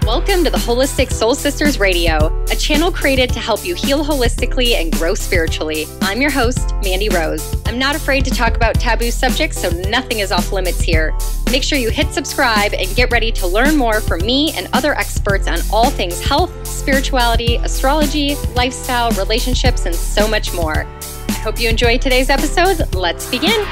Welcome to the Holistic Soul Sisters Radio, a channel created to help you heal holistically and grow spiritually. I'm your host, Mandi Rose. I'm not afraid to talk about taboo subjects, so nothing is off limits here. Make sure you hit subscribe and get ready to learn more from me and other experts on all things health, spirituality, astrology, lifestyle, relationships, and so much more. I hope you enjoyed today's episode. Let's begin.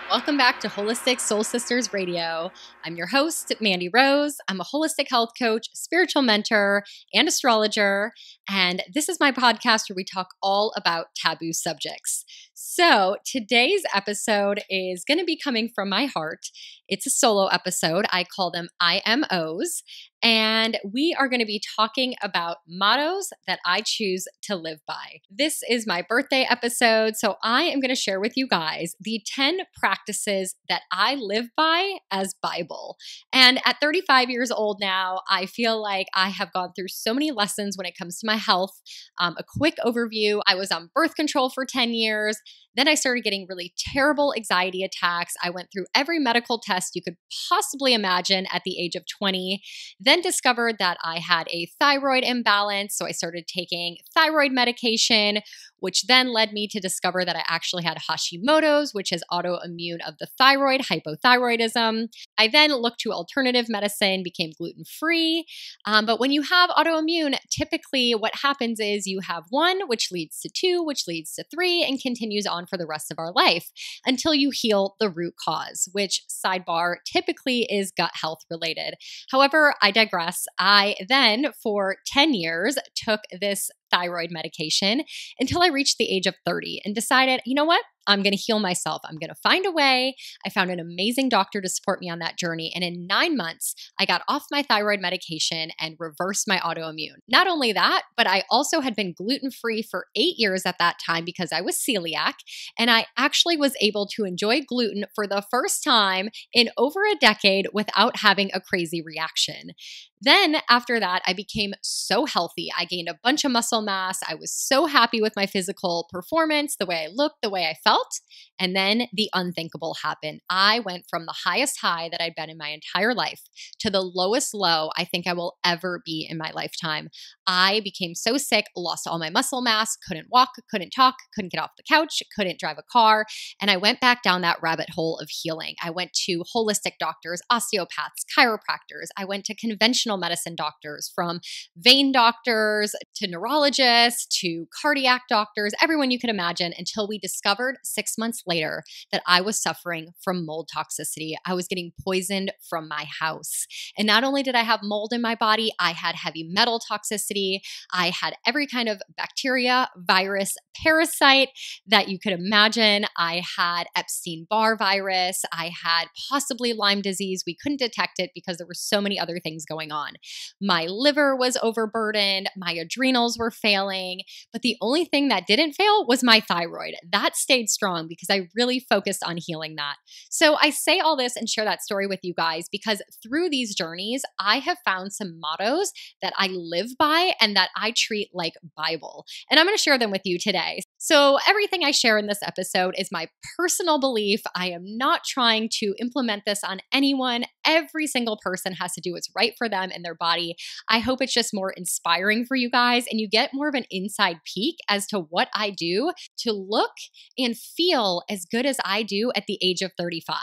Welcome back to Holistic Soul Sisters Radio. I'm your host, Mandi Rose. I'm a holistic health coach, spiritual mentor, and astrologer. And this is my podcast where we talk all about taboo subjects. So today's episode is going to be coming from my heart. It's a solo episode. I call them IMOs. And we are going to be talking about mottos that I choose to live by. This is my birthday episode, so I am going to share with you guys the 10 practices that I live by as Bible. And at 35 years old now, I feel like I have gone through so many lessons when it comes to my health. A quick overview, I was on birth control for 10 years. Then I started getting really terrible anxiety attacks. I went through every medical test you could possibly imagine at the age of 20. Then discovered that I had a thyroid imbalance, so I started taking thyroid medication, which then led me to discover that I actually had Hashimoto's, which is autoimmune of the thyroid, hypothyroidism. I then looked to alternative medicine, became gluten-free. But when you have autoimmune, typically what happens is you have one, which leads to two, which leads to three, and continues on for the rest of our life until you heal the root cause, which, sidebar, typically is gut health related. However, I digress. I then, for 10 years, took this thyroid medication until I reached the age of 30 and decided, you know what? I'm going to heal myself. I'm going to find a way. I found an amazing doctor to support me on that journey. And in 9 months, I got off my thyroid medication and reversed my autoimmune. Not only that, but I also had been gluten-free for 8 years at that time because I was celiac. And I actually was able to enjoy gluten for the first time in over a decade without having a crazy reaction. Then after that, I became so healthy. I gained a bunch of muscle mass. I was so happy with my physical performance, the way I looked, the way I felt. And then the unthinkable happened. I went from the highest high that I'd been in my entire life to the lowest low I think I will ever be in my lifetime. I became so sick, lost all my muscle mass, couldn't walk, couldn't talk, couldn't get off the couch, couldn't drive a car. And I went back down that rabbit hole of healing. I went to holistic doctors, osteopaths, chiropractors. I went to conventional medicine doctors, from vein doctors to neurologists to cardiac doctors, everyone you could imagine, until we discovered 6 months later that I was suffering from mold toxicity. I was getting poisoned from my house. And not only did I have mold in my body, I had heavy metal toxicity. I had every kind of bacteria, virus, parasite that you could imagine. I had Epstein-Barr virus. I had possibly Lyme disease. We couldn't detect it because there were so many other things going on. My liver was overburdened. My adrenals were failing. But the only thing that didn't fail was my thyroid. That stayed strong because I really focused on healing that. So I say all this and share that story with you guys because through these journeys, I have found some mottos that I live by and that I treat like Bible. And I'm going to share them with you today. So everything I share in this episode is my personal belief. I am not trying to implement this on anyone. Every single person has to do what's right for them and their body. I hope it's just more inspiring for you guys and you get more of an inside peek as to what I do to look and feel as good as I do at the age of 35.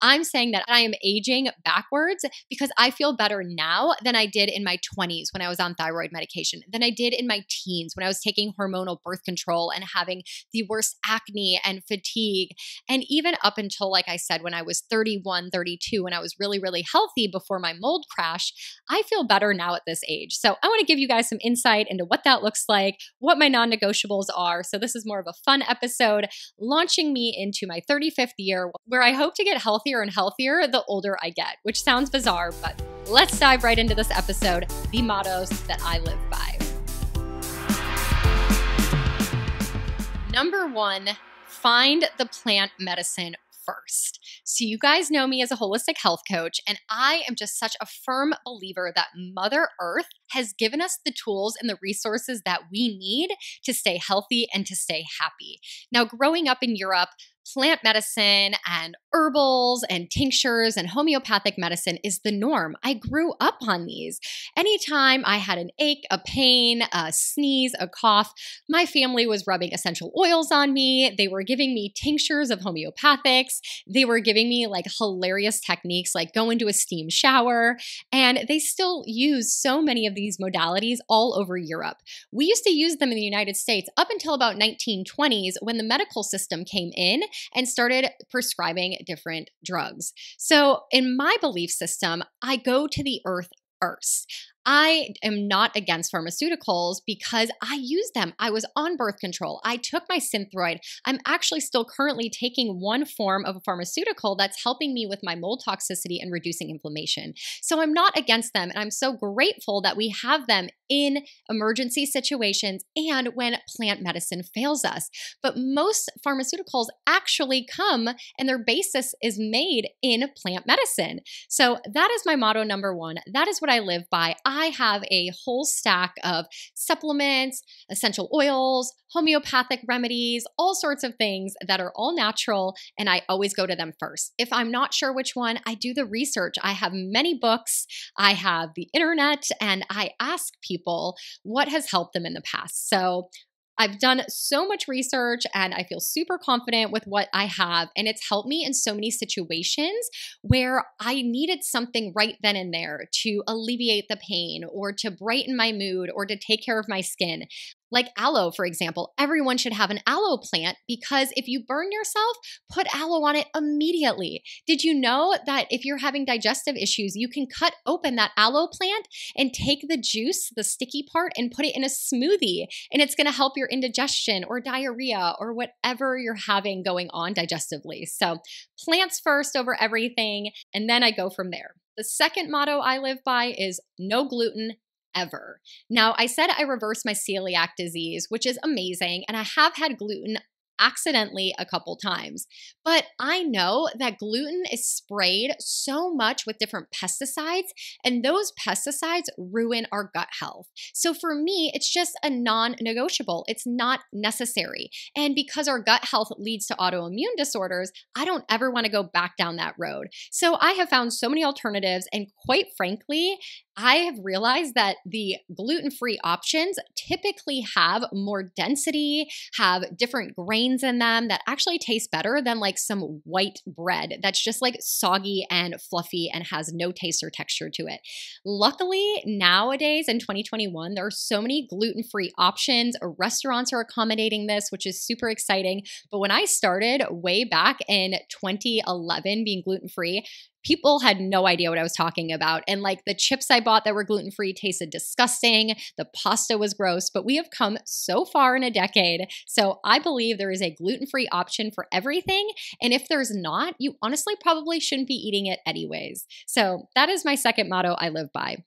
I'm saying that I am aging backwards because I feel better now than I did in my 20s when I was on thyroid medication, than I did in my teens when I was taking hormonal birth control and having the worst acne and fatigue. And even up until, like I said, when I was 31, 32, when I was really, really healthy before my mold crash, I feel better now at this age. So I want to give you guys some insight into what that looks like, what my non-negotiables are. So this is more of a fun episode, launching me into my 35th year, where I hope to get healthier and healthier the older I get, which sounds bizarre, but let's dive right into this episode, the mottos that I live by. Number 1, find the plant medicine first. So you guys know me as a holistic health coach, and I am just such a firm believer that Mother Earth has given us the tools and the resources that we need to stay healthy and to stay happy. Now, growing up in Europe, plant medicine and herbals and tinctures and homeopathic medicine is the norm. I grew up on these. Anytime I had an ache, a pain, a sneeze, a cough, my family was rubbing essential oils on me. They were giving me tinctures of homeopathics. They were giving me like hilarious techniques like go into a steam shower. And they still use so many of these modalities all over Europe. We used to use them in the United States up until about 1920s when the medical system came in and started prescribing different drugs. So in my belief system, I go to the earth first. I am not against pharmaceuticals because I use them. I was on birth control. I took my Synthroid. I'm actually still currently taking one form of a pharmaceutical that's helping me with my mold toxicity and reducing inflammation. So I'm not against them. And I'm so grateful that we have them in emergency situations and when plant medicine fails us. But most pharmaceuticals actually come and their basis is made in plant medicine. So that is my motto number one. That is what I live by. I have a whole stack of supplements, essential oils, homeopathic remedies, all sorts of things that are all natural, and I always go to them first. If I'm not sure which one, I do the research. I have many books, I have the internet, and I ask people what has helped them in the past. So I've done so much research and I feel super confident with what I have. And it's helped me in so many situations where I needed something right then and there to alleviate the pain or to brighten my mood or to take care of my skin. Like aloe, for example. Everyone should have an aloe plant because if you burn yourself, put aloe on it immediately. Did you know that if you're having digestive issues, you can cut open that aloe plant and take the juice, the sticky part, and put it in a smoothie, and it's gonna help your indigestion or diarrhea or whatever you're having going on digestively. So plants first over everything, and then I go from there. The second motto I live by is no gluten ever. Now, I said I reversed my celiac disease, which is amazing, and I have had gluten accidentally a couple times. But I know that gluten is sprayed so much with different pesticides, and those pesticides ruin our gut health. So for me, it's just a non-negotiable. It's not necessary. And because our gut health leads to autoimmune disorders, I don't ever want to go back down that road. So I have found so many alternatives, and quite frankly, I have realized that the gluten-free options typically have more density, have different grains in them that actually taste better than like some white bread that's just like soggy and fluffy and has no taste or texture to it. Luckily, nowadays in 2021, there are so many gluten-free options. Restaurants are accommodating this, which is super exciting. But when I started way back in 2011 being gluten-free, people had no idea what I was talking about. And like the chips I bought that were gluten-free tasted disgusting. The pasta was gross, but we have come so far in a decade. So I believe there is a gluten-free option for everything. And if there's not, you honestly probably shouldn't be eating it anyways. So that is my second motto I live by.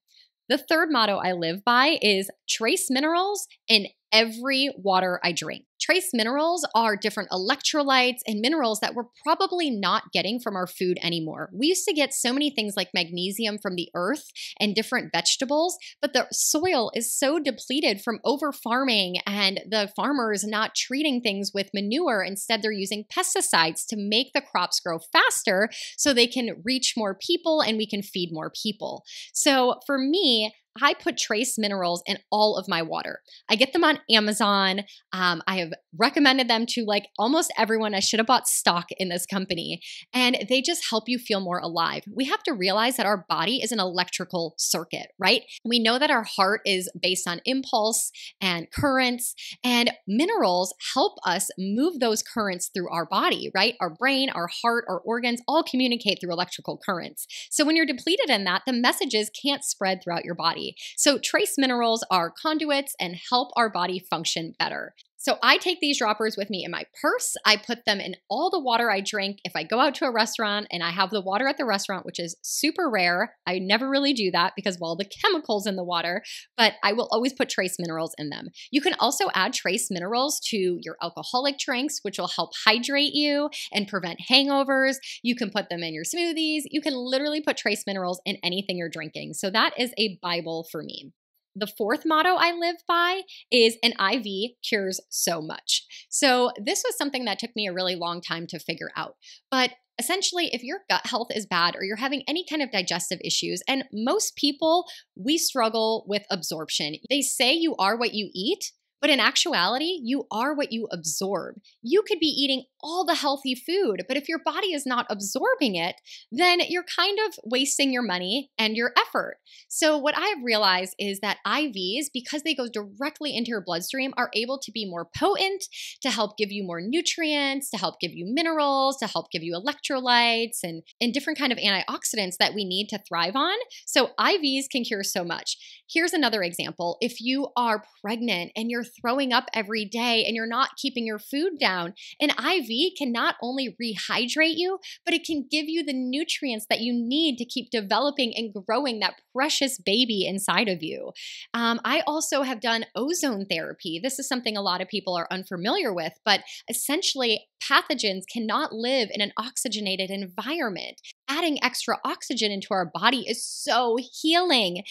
The third motto I live by is trace minerals in every water I drink. Trace minerals are different electrolytes and minerals that we're probably not getting from our food anymore. We used to get so many things like magnesium from the earth and different vegetables, but the soil is so depleted from over farming and the farmers not treating things with manure. Instead, they're using pesticides to make the crops grow faster so they can reach more people and we can feed more people. So for me, I put trace minerals in all of my water. I get them on Amazon. I have recommended them to like almost everyone. I should have bought stock in this company, and they just help you feel more alive. We have to realize that our body is an electrical circuit, right? We know that our heart is based on impulse and currents, and minerals help us move those currents through our body, right? Our brain, our heart, our organs all communicate through electrical currents. So when you're depleted in that, the messages can't spread throughout your body. So trace minerals are conduits and help our body function better. So I take these droppers with me in my purse. I put them in all the water I drink. If I go out to a restaurant and I have the water at the restaurant, which is super rare, I never really do that because of all the chemicals in the water, but I will always put trace minerals in them. You can also add trace minerals to your alcoholic drinks, which will help hydrate you and prevent hangovers. You can put them in your smoothies. You can literally put trace minerals in anything you're drinking. So that is a Bible for me. The fourth motto I live by is an IV cures so much. So this was something that took me a really long time to figure out. But essentially, if your gut health is bad or you're having any kind of digestive issues, and most people, we struggle with absorption. They say you are what you eat, but in actuality, you are what you absorb. You could be eating all the healthy food, but if your body is not absorbing it, then you're kind of wasting your money and your effort. So what I've realized is that IVs, because they go directly into your bloodstream, are able to be more potent, to help give you more nutrients, to help give you minerals, to help give you electrolytes and different kind of antioxidants that we need to thrive on. So IVs can cure so much. Here's another example. If you are pregnant and you're throwing up every day and you're not keeping your food down, an IV can not only rehydrate you, but it can give you the nutrients that you need to keep developing and growing that precious baby inside of you. I also have done ozone therapy. This is something a lot of people are unfamiliar with, but essentially pathogens cannot live in an oxygenated environment. Adding extra oxygen into our body is so healing.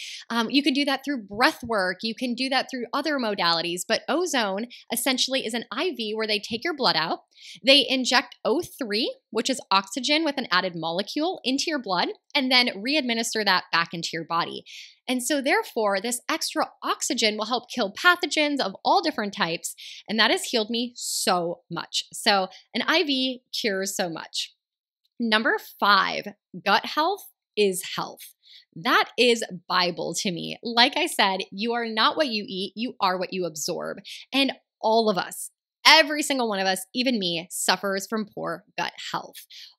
You can do that through breath work. You can do that through other modalities, but ozone essentially is an IV where they take your blood out. They inject O3, which is oxygen with an added molecule, into your blood, and then re-administer that back into your body. And so therefore, this extra oxygen will help kill pathogens of all different types, and that has healed me so much. So an IV cures so much. Number 5, gut health is health. That is Bible to me. Like I said, you are not what you eat, you are what you absorb. And all of us, every single one of us, even me, suffers from poor gut health.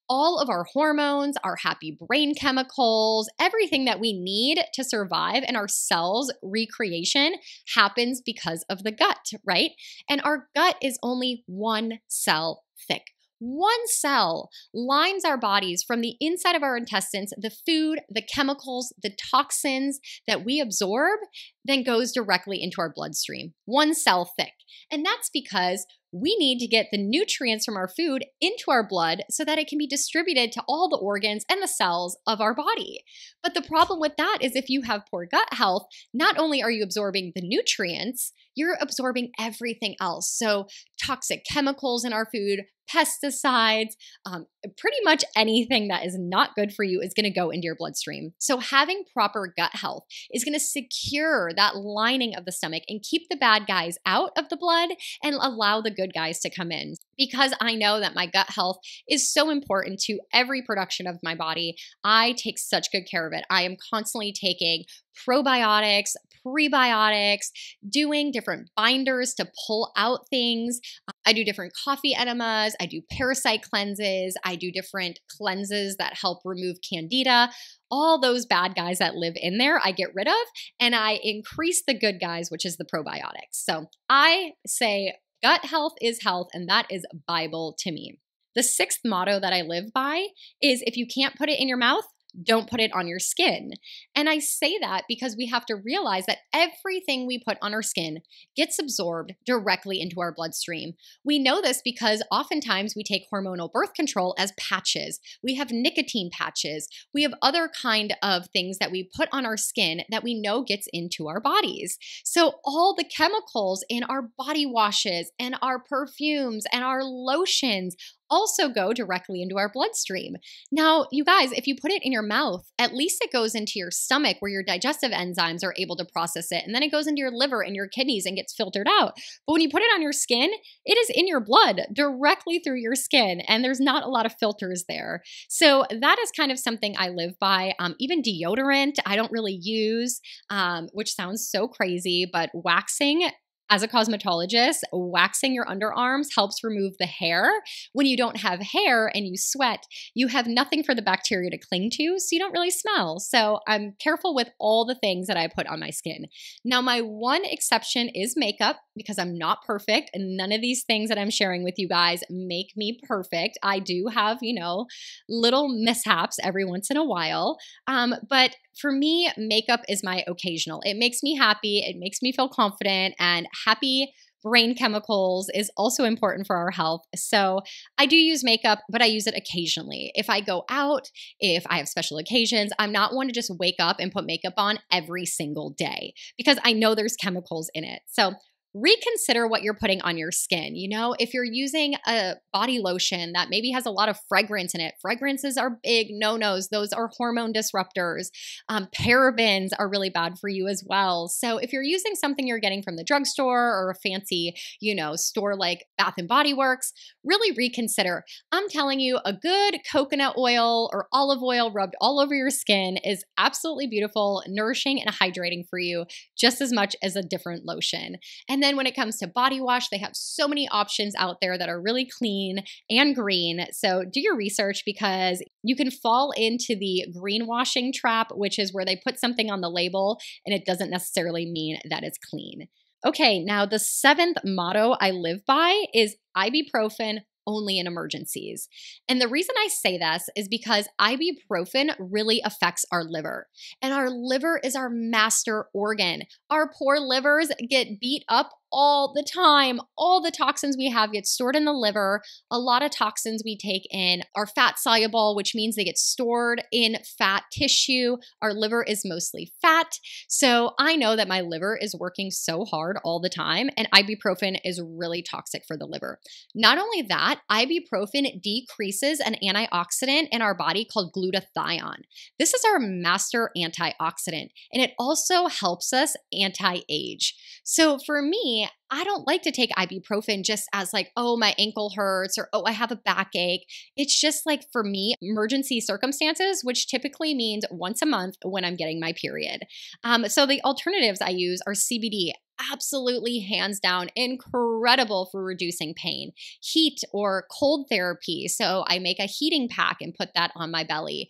All of our hormones, our happy brain chemicals, everything that we need to survive and our cells' recreation happens because of the gut, right? And our gut is only one cell thick. One cell lines our bodies from the inside of our intestines, the food, the chemicals, the toxins that we absorb, then goes directly into our bloodstream. One cell thick. And that's because we need to get the nutrients from our food into our blood so that it can be distributed to all the organs and the cells of our body. But the problem with that is if you have poor gut health, not only are you absorbing the nutrients, you're absorbing everything else. So toxic chemicals in our food, pesticides, pretty much anything that is not good for you is going to go into your bloodstream. So having proper gut health is going to secure that lining of the stomach and keep the bad guys out of the blood and allow the good guys to come in. Because I know that my gut health is so important to every production of my body, I take such good care of it. I am constantly taking probiotics, prebiotics, doing different binders to pull out things. I do different coffee enemas. I do parasite cleanses. I do different cleanses that help remove candida. All those bad guys that live in there, I get rid of, and I increase the good guys, which is the probiotics. So I say gut health is health, and that is Bible to me. The 6th motto that I live by is if you can't put it in your mouth, don't put it on your skin. And I say that because we have to realize that everything we put on our skin gets absorbed directly into our bloodstream. We know this because oftentimes we take hormonal birth control as patches. We have nicotine patches. We have other kind of things that we put on our skin that we know gets into our bodies. So all the chemicals in our body washes and our perfumes and our lotions also go directly into our bloodstream. Now, you guys, if you put it in your mouth, at least it goes into your stomach where your digestive enzymes are able to process it, and then it goes into your liver and your kidneys and gets filtered out. But when you put it on your skin, it is in your blood directly through your skin, and there's not a lot of filters there. So that is kind of something I live by. Even deodorant, I don't really use, which sounds so crazy, but waxing, as a cosmetologist, waxing your underarms helps remove the hair. When you don't have hair and you sweat, you have nothing for the bacteria to cling to, so you don't really smell. So I'm careful with all the things that I put on my skin. Now, my one exception is makeup because I'm not perfect, and none of these things that I'm sharing with you guys make me perfect. I do have, little mishaps every once in a while, but for me, makeup is my occasional. It makes me happy. It makes me feel confident and happy brain chemicals is also important for our health. So I do use makeup, but I use it occasionally. If I go out, if I have special occasions, I'm not one to just wake up and put makeup on every single day because I know there's chemicals in it. So reconsider what you're putting on your skin. You know, if you're using a body lotion that maybe has a lot of fragrance in it, fragrances are big no-nos. Those are hormone disruptors. Parabens are really bad for you as well. So if you're using something you're getting from the drugstore or a fancy, store like Bath and Body Works, really reconsider. I'm telling you, a good coconut oil or olive oil rubbed all over your skin is absolutely beautiful, nourishing, and hydrating for you just as much as a different lotion. And then when it comes to body wash, they have so many options out there that are really clean and green. So do your research because you can fall into the greenwashing trap, which is where they put something on the label and it doesn't necessarily mean that it's clean. Okay, now the 7th motto I live by is ibuprofen only in emergencies. And the reason I say this is because ibuprofen really affects our liver. And our liver is our master organ. Our poor livers get beat up all the time. All the toxins we have get stored in the liver. A lot of toxins we take in are fat soluble, which means they get stored in fat tissue. Our liver is mostly fat. So I know that my liver is working so hard all the time, and ibuprofen is really toxic for the liver. Not only that, ibuprofen decreases an antioxidant in our body called glutathione. This is our master antioxidant, and it also helps us anti-age. So for me, I don't like to take ibuprofen just as like, oh, my ankle hurts or, oh, I have a backache. It's just like for me, emergency circumstances, which typically means once a month when I'm getting my period. So the alternatives I use are CBD. Absolutely, hands down, incredible for reducing pain. Heat or cold therapy. So I make a heating pack and put that on my belly.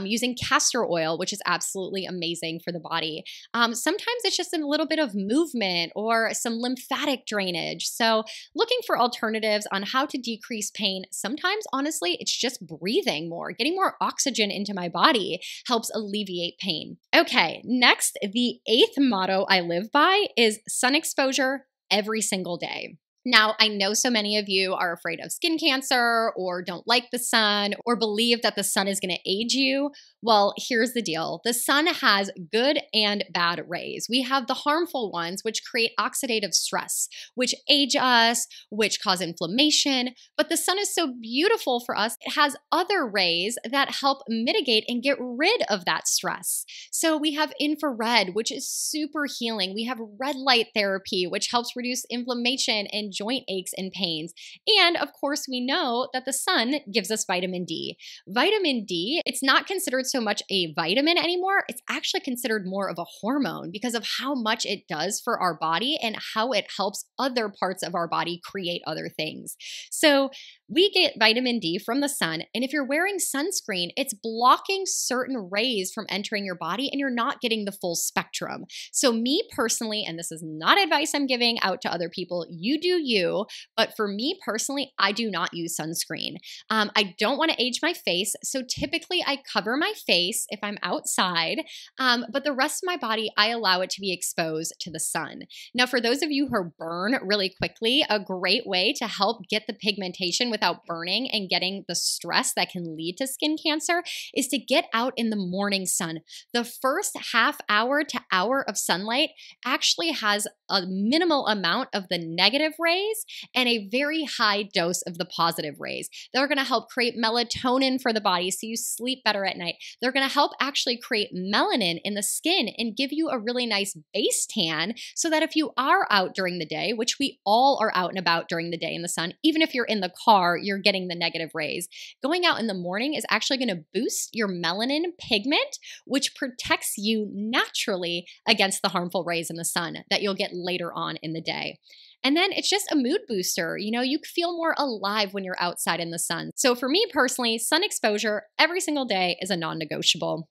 Using castor oil, which is absolutely amazing for the body. Sometimes it's just a little bit of movement or some lymphatic drainage. So looking for alternatives on how to decrease pain. Sometimes, honestly, it's just breathing more. Getting more oxygen into my body helps alleviate pain. Okay, next, the 8th motto I live by is sun exposure every single day. Now, I know so many of you are afraid of skin cancer or don't like the sun or believe that the sun is going to age you. Well, here's the deal. The sun has good and bad rays. We have the harmful ones, which create oxidative stress, which age us, which cause inflammation. But the sun is so beautiful for us. It has other rays that help mitigate and get rid of that stress. So we have infrared, which is super healing. We have red light therapy, which helps reduce inflammation and joint aches and pains. And of course, we know that the sun gives us vitamin D. Vitamin D, it's not considered so much a vitamin anymore. It's actually considered more of a hormone because of how much it does for our body and how it helps other parts of our body create other things. So we get vitamin D from the sun, and if you're wearing sunscreen, it's blocking certain rays from entering your body and you're not getting the full spectrum. So me personally, and this is not advice I'm giving out to other people, you do you, but for me personally, I do not use sunscreen. I don't want to age my face, so typically I cover my face if I'm outside, but the rest of my body, I allow it to be exposed to the sun. Now, for those of you who burn really quickly, a great way to help get the pigmentation without burning and getting the stress that can lead to skin cancer is to get out in the morning sun. The first half hour to hour of sunlight actually has a minimal amount of the negative rays and a very high dose of the positive rays. They're going to help create melatonin for the body so you sleep better at night. They're going to help actually create melanin in the skin and give you a really nice base tan so that if you are out during the day, which we all are out and about during the day in the sun, even if you're in the car, you're getting the negative rays. Going out in the morning is actually going to boost your melanin pigment, which protects you naturally against the harmful rays in the sun that you'll get later on in the day. And then it's just a mood booster. You feel more alive when you're outside in the sun. So for me personally, sun exposure every single day is a non-negotiable.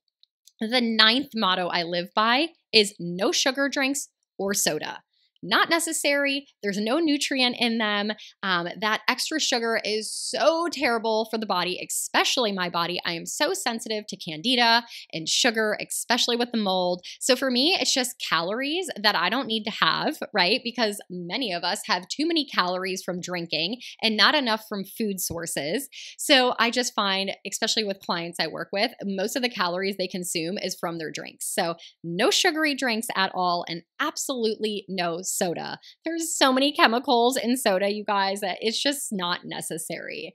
The 9th motto I live by is no sugar drinks or soda. Not necessary. There's no nutrient in them. That extra sugar is so terrible for the body, especially my body. I am so sensitive to candida and sugar, especially with the mold. So for me, it's just calories that I don't need to have, right? Because many of us have too many calories from drinking and not enough from food sources. So I just find, especially with clients I work with, most of the calories they consume is from their drinks. So no sugary drinks at all and absolutely no soda. There's so many chemicals in soda, you guys, that it's just not necessary.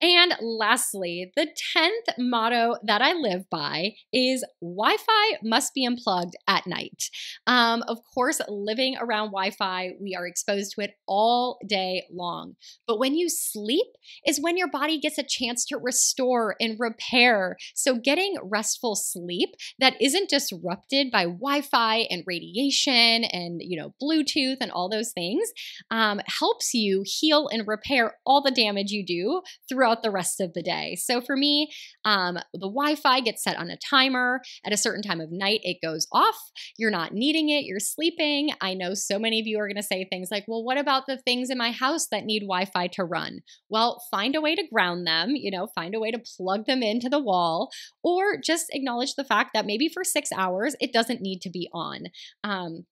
And lastly, the 10th motto that I live by is Wi-Fi must be unplugged at night. Of course, living around Wi-Fi, we are exposed to it all day long. But when you sleep is when your body gets a chance to restore and repair. So getting restful sleep that isn't disrupted by Wi-Fi and radiation and, Bluetooth and all those things helps you heal and repair all the damage you do throughout the rest of the day. So for me, the Wi-Fi gets set on a timer. At a certain time of night, it goes off. You're not needing it. You're sleeping. I know so many of you are going to say things like, well, what about the things in my house that need Wi-Fi to run? Well, find a way to ground them, find a way to plug them into the wall, or just acknowledge the fact that maybe for 6 hours, it doesn't need to be on.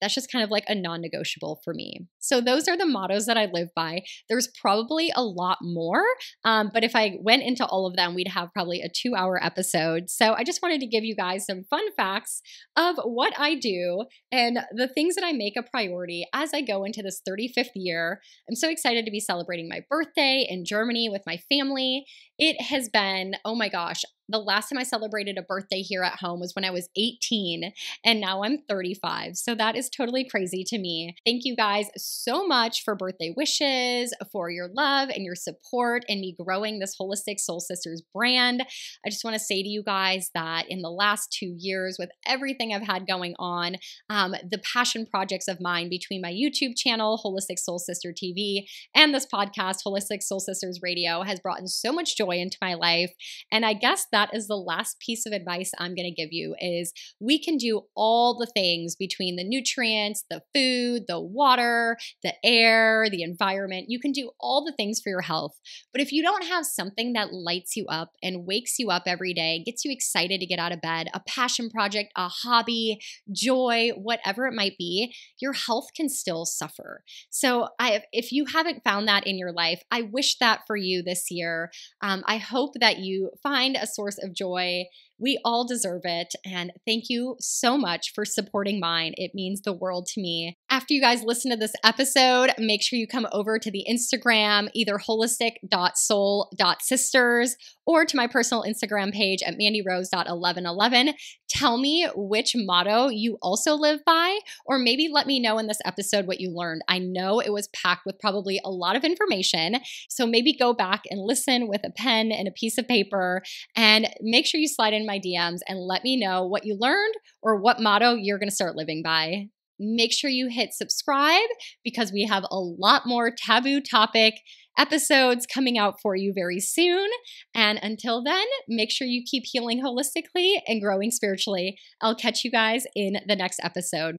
That's just kind of like a non-negotiable for me. So those are the mottos that I live by. There's probably a lot more, but if I went into all of them, we'd have probably a 2-hour episode. So I just wanted to give you guys some fun facts of what I do and the things that I make a priority as I go into this 35th year. I'm so excited to be celebrating my birthday in Germany with my family. It has been, oh my gosh, the last time I celebrated a birthday here at home was when I was 18, and now I'm 35. So that is totally crazy to me. Thank you guys so much for birthday wishes, for your love and your support, and me growing this Holistic Soul Sisters brand. I just want to say to you guys that in the last 2 years, with everything I've had going on, the passion projects of mine between my YouTube channel, Holistic Soul Sister TV, and this podcast, Holistic Soul Sisters Radio, has brought in so much joy into my life. And I guess that is the last piece of advice I'm going to give you is we can do all the things between the nutrients, the food, the water, the air, the environment. You can do all the things for your health. But if you don't have something that lights you up and wakes you up every day, gets you excited to get out of bed, a passion project, a hobby, joy, whatever it might be, your health can still suffer. So if you haven't found that in your life, I wish that for you this year. I hope that you find a source of joy. We all deserve it. And thank you so much for supporting mine. It means the world to me. After you guys listen to this episode, make sure you come over to the Instagram, either holistic.soul.sisters or to my personal Instagram page at mandirose.1111. Tell me which motto you also live by, or maybe let me know in this episode what you learned. I know it was packed with probably a lot of information, so maybe go back and listen with a pen and a piece of paper, and make sure you slide in my DMs and let me know what you learned or what motto you're going to start living by. Make sure you hit subscribe because we have a lot more taboo topic episodes coming out for you very soon. And until then, make sure you keep healing holistically and growing spiritually. I'll catch you guys in the next episode.